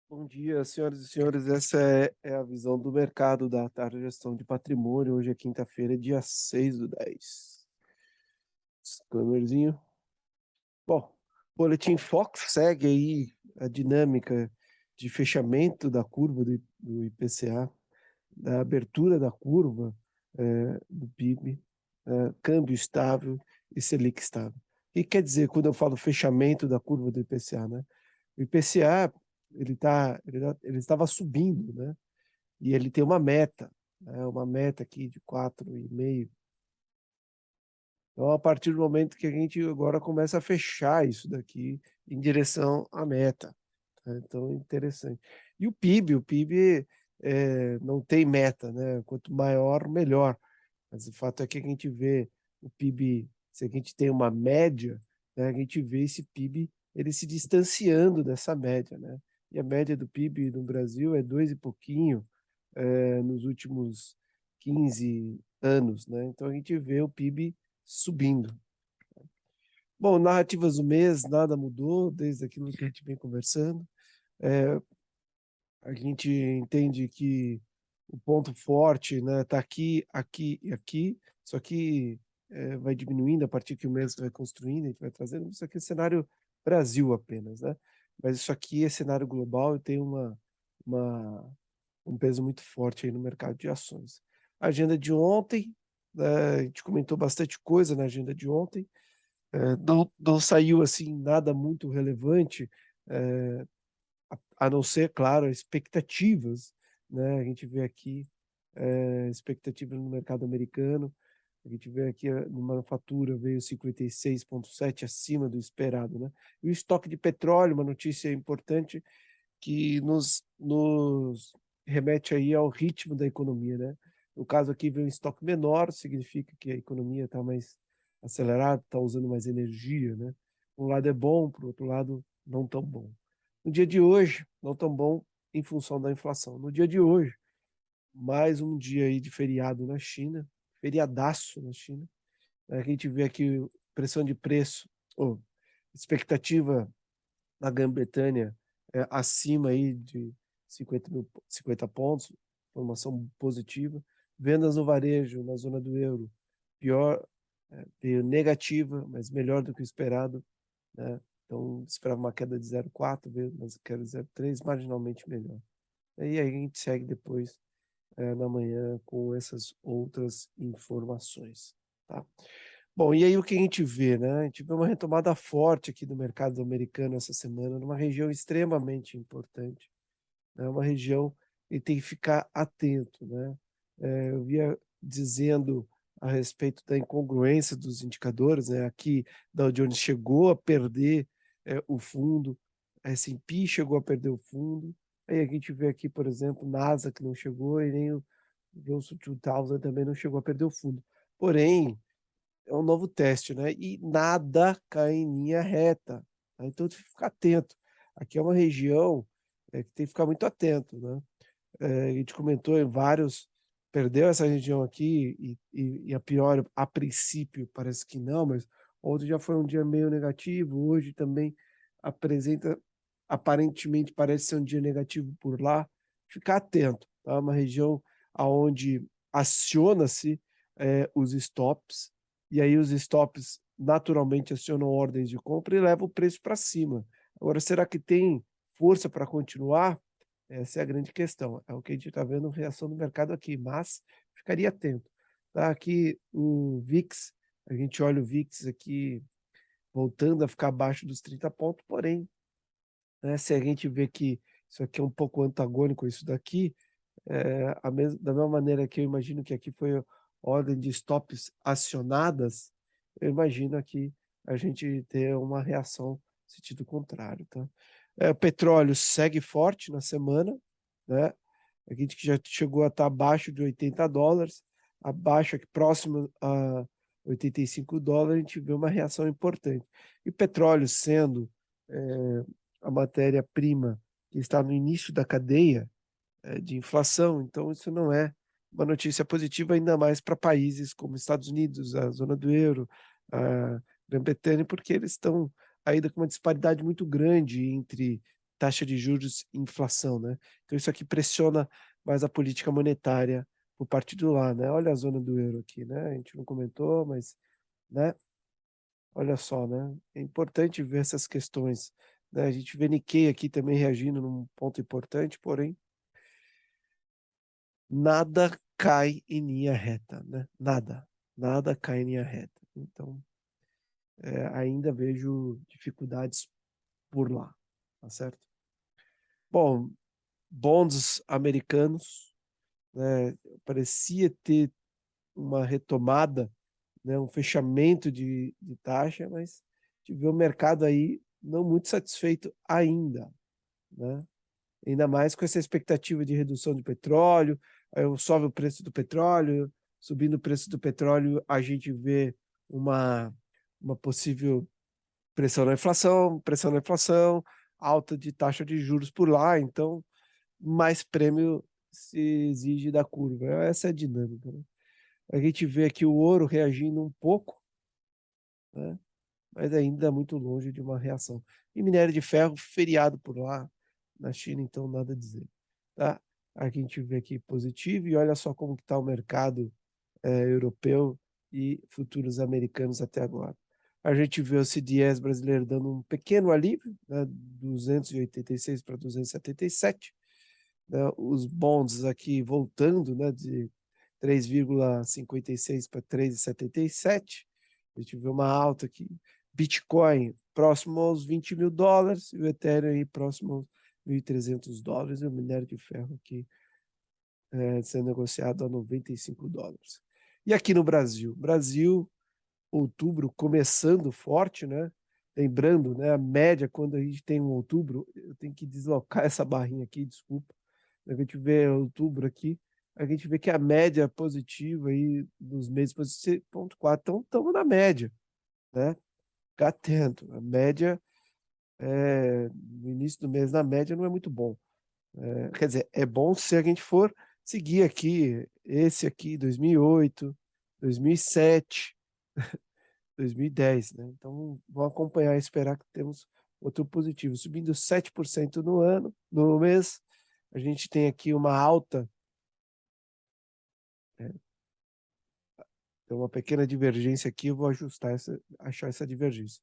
Bom dia, senhoras e senhores. Essa é a visão do mercado da Tarja Gestão de Patrimônio. Hoje é quinta-feira, dia 6/10. Câmerzinho. Bom, Boletim Fox segue aí a dinâmica de fechamento da curva do IPCA, da abertura da curva do PIB, câmbio estável e Selic estável. O que quer dizer quando eu falo fechamento da curva do IPCA, né? O IPCA ele estava subindo, né? E ele tem uma meta, né? Uma meta aqui de 4,5. Então, a partir do momento que a gente agora começa a fechar isso daqui em direção à meta, tá? Então, interessante. E o PIB não tem meta, né? Quanto maior, melhor. Mas o fato é que a gente vê o PIB, se a gente tem uma média, né, a gente vê esse PIB ele se distanciando dessa média, né? E a média do PIB no Brasil é 2 e pouquinho nos últimos 15 anos, né? Então a gente vê o PIB subindo. Bom, narrativas do mês, nada mudou desde aquilo que a gente vem conversando. É, a gente entende que o ponto forte, né, está aqui, aqui e aqui, só que vai diminuindo a partir que o mês vai construindo, a gente vai trazendo. Isso aqui é cenário Brasil apenas, né? Mas isso aqui é cenário global e tem uma, um peso muito forte aí no mercado de ações. A agenda de ontem, a gente comentou bastante coisa na agenda de ontem, não saiu assim nada muito relevante, eh, a não ser, claro, expectativas, né? A gente vê aqui expectativas no mercado americano, a gente vê aqui no manufatura veio 56,7 acima do esperado, né? E o estoque de petróleo, uma notícia importante que nos remete aí ao ritmo da economia, né? No caso aqui veio um estoque menor, significa que a economia está mais acelerada, está usando mais energia, né? Por um lado é bom, por outro lado não tão bom. No dia de hoje, não tão bom em função da inflação. No dia de hoje, mais um dia aí de feriado na China, feriadaço na China. A gente vê aqui pressão de preço, ou expectativa na Grã-Bretanha acima aí de 50 pontos, informação positiva. Vendas no varejo na zona do euro, pior, veio negativa, mas melhor do que o esperado, né? Então, esperava uma queda de 0,4, veio uma queda de 0,3, marginalmente melhor. E aí a gente segue depois na manhã com essas outras informações, tá? Bom, e aí o que a gente vê, né? A gente vê uma retomada forte aqui do mercado americano essa semana, numa região extremamente importante, né? Uma região que tem que ficar atento, né? Eu via dizendo a respeito da incongruência dos indicadores, né? Aqui, Dow Jones chegou a perder o fundo, a S&P chegou a perder o fundo, aí a gente vê aqui, por exemplo, NASA que não chegou e nem o Russell 2000 também não chegou a perder o fundo. Porém, é um novo teste, né? E nada cai em linha reta, tá? Então tem que ficar atento. Aqui é uma região que tem que ficar muito atento, né? A gente comentou em vários, perdeu essa região aqui e a pior, a princípio, parece que não, mas ontem já foi um dia meio negativo, hoje também apresenta, aparentemente parece ser um dia negativo por lá. Ficar atento, tá? Uma região aonde aciona-se os stops, e aí os stops naturalmente acionam ordens de compra e levam o preço para cima. Agora, será que tem força para continuar? Essa é a grande questão. É o que a gente está vendo reação do mercado aqui, mas ficaria atento. Tá aqui o VIX, a gente olha o VIX aqui voltando a ficar abaixo dos 30 pontos, porém, né, se a gente vê que isso aqui é um pouco antagônico a isso daqui, da mesma maneira que eu imagino que aqui foi ordem de stops acionadas, eu imagino aqui a gente ter uma reação no sentido contrário, tá? O petróleo segue forte na semana, né? A gente que já chegou a estar abaixo de $80, abaixo aqui próximo a $85, a gente vê uma reação importante. E o petróleo sendo a matéria-prima que está no início da cadeia, de inflação, então isso não é uma notícia positiva, ainda mais para países como Estados Unidos, a zona do euro, a Grã-Bretanha, porque eles estão ainda com uma disparidade muito grande entre taxa de juros e inflação, né? Então isso aqui pressiona mais a política monetária por parte do lá, né? Olha a zona do euro aqui, né? A gente não comentou, mas, né? Olha só, né? É importante ver essas questões, né? A gente vê Nikkei aqui também reagindo num ponto importante, porém nada cai em linha reta, né? Nada cai em linha reta. Então, ainda vejo dificuldades por lá, tá certo? Bom, bonds americanos, né? Parecia ter uma retomada, né? Um fechamento de taxa, mas tive o mercado aí não muito satisfeito ainda, né? Ainda mais com essa expectativa de redução do petróleo, aí sobe o preço do petróleo, subindo o preço do petróleo, a gente vê uma possível pressão na inflação, alta de taxa de juros por lá, então mais prêmio se exige da curva. Essa é a dinâmica, né? A gente vê aqui o ouro reagindo um pouco, né? Mas ainda muito longe de uma reação. E minério de ferro, feriado por lá, na China, então nada a dizer. Tá? A gente vê aqui positivo e olha só como está o mercado europeu e futuros americanos até agora. A gente vê o CDS brasileiro dando um pequeno alívio, né, 286 para 277, né, os bonds aqui voltando, né, de 3,56 para 3,77. A gente vê uma alta aqui. Bitcoin próximo aos $20.000 e o Ethereum aí próximo aos $1.300 e o minério de ferro aqui sendo negociado a $95. E aqui no Brasil, outubro começando forte, né? Lembrando, né, a média, quando a gente tem um outubro, eu tenho que deslocar essa barrinha aqui, desculpa. A gente vê outubro aqui, a gente vê que a média positiva aí dos meses positivos, 6,4, então estamos na média, né? Ficar atento. A média, no início do mês, na média, não é muito bom. Quer dizer, é bom se a gente for seguir aqui, esse aqui, 2008, 2007, 2010, né? Então, vamos acompanhar e esperar que temos outro positivo. Subindo 7% no ano, no mês, a gente tem aqui uma alta, tem uma pequena divergência aqui, eu vou ajustar achar essa divergência.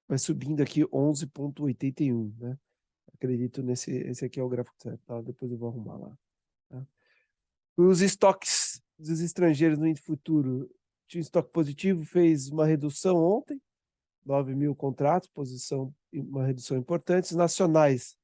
Vai subindo aqui 11,81, né? Acredito esse aqui é o gráfico certo, tá? Depois eu vou arrumar lá. Tá? Os estoques dos estrangeiros no futuro tinha estoque positivo, fez uma redução ontem, 9 mil contratos, uma redução importante. Os nacionais,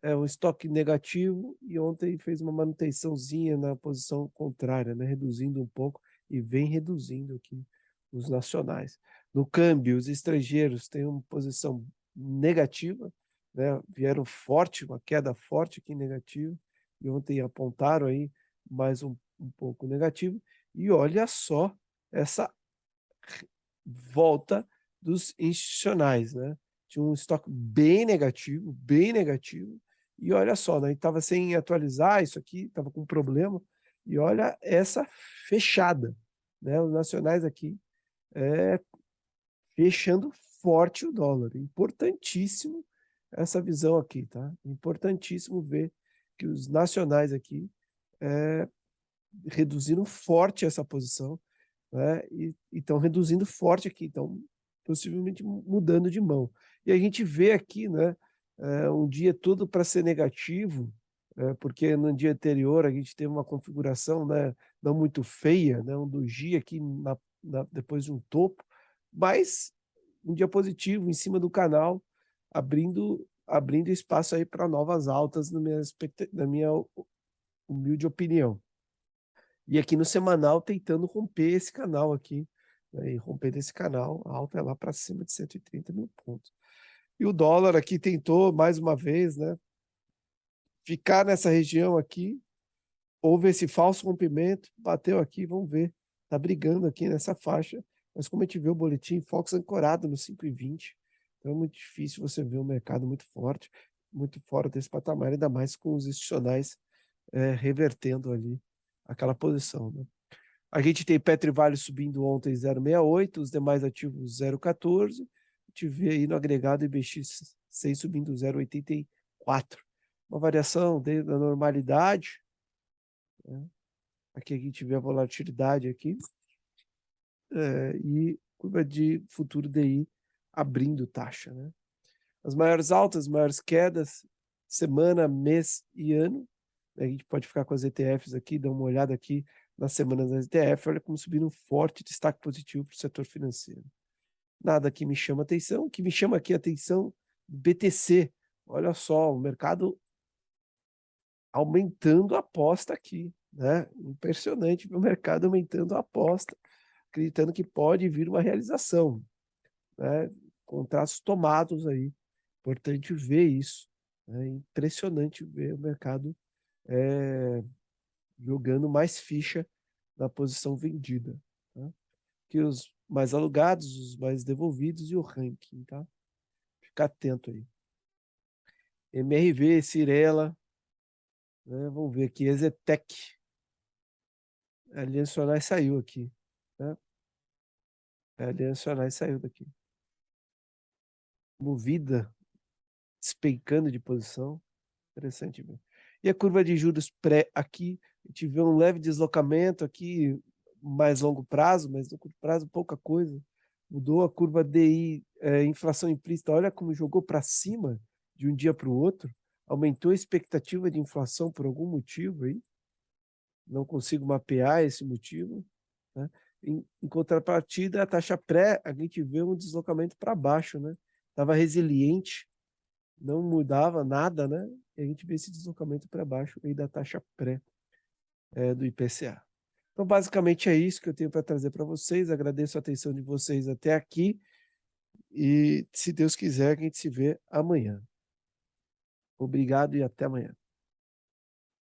um estoque negativo e ontem fez uma manutençãozinha na posição contrária, né? Reduzindo um pouco e vem reduzindo aqui os nacionais. No câmbio, os estrangeiros têm uma posição negativa, né? Vieram forte, uma queda forte aqui negativa, e ontem apontaram aí mais um pouco negativo. E olha só essa volta dos institucionais, né? Tinha um estoque bem negativo, e olha só, né? Estava sem atualizar isso aqui, estava com problema, e olha essa fechada, né? Os nacionais aqui fechando forte o dólar. Importantíssimo essa visão aqui, tá? Importantíssimo ver que os nacionais aqui reduziram forte essa posição, né? E estão reduzindo forte aqui, então possivelmente mudando de mão. E a gente vê aqui, né, um dia todo para ser negativo, porque no dia anterior a gente teve uma configuração, né, não muito feia, né, um doji aqui depois de um topo, mas um dia positivo em cima do canal, abrindo espaço aí para novas altas na minha humilde opinião. E aqui no semanal tentando romper esse canal aqui, né? E rompendo esse canal, a alta é lá para cima de 130 mil pontos. E o dólar aqui tentou, mais uma vez, né, ficar nessa região aqui, houve esse falso rompimento, bateu aqui, vamos ver, tá brigando aqui nessa faixa, mas como a gente vê o boletim, Fox ancorado no 5,20, então é muito difícil você ver um mercado muito forte, muito fora desse patamar, ainda mais com os institucionais revertendo ali aquela posição, né? A gente tem Petro e Vale subindo ontem 0,68, os demais ativos 0,14. A gente vê aí no agregado IBX6 subindo 0,84. Uma variação dentro da normalidade, né? Aqui a gente vê a volatilidade aqui, e curva de futuro DI abrindo taxa, né? As maiores altas, maiores quedas, semana, mês e ano. A gente pode ficar com as ETFs aqui, dar uma olhada aqui nas semanas das ETFs, olha como subindo um forte destaque positivo para o setor financeiro. Nada que me chama atenção, o que me chama aqui a atenção, BTC. Olha só, o mercado aumentando a aposta aqui, né? Impressionante ver o mercado aumentando a aposta, acreditando que pode vir uma realização, né? Contratos tomados aí. Importante ver isso. É impressionante ver o mercado jogando mais ficha na posição vendida. Tá? Que os mais alugados, os mais devolvidos e o ranking. Tá? Fica atento aí. MRV, Cirela, né? Vamos ver aqui, Exetec. A Aliança Sonar saiu aqui. Né? A Aliança Sonar saiu daqui. Movida, despencando de posição. Interessante ver. E a curva de juros pré aqui, a gente vê um leve deslocamento aqui, mais longo prazo, mas no curto prazo pouca coisa. Mudou a curva DI, inflação implícita, olha como jogou para cima de um dia para o outro. Aumentou a expectativa de inflação por algum motivo aí. Não consigo mapear esse motivo. Né? Em contrapartida, a taxa pré, a gente vê um deslocamento para baixo, né? Estava resiliente, não mudava nada, né? E a gente vê esse deslocamento para baixo aí da taxa pré do IPCA. Então, basicamente é isso que eu tenho para trazer para vocês. Agradeço a atenção de vocês até aqui e, se Deus quiser, a gente se vê amanhã. Obrigado e até amanhã.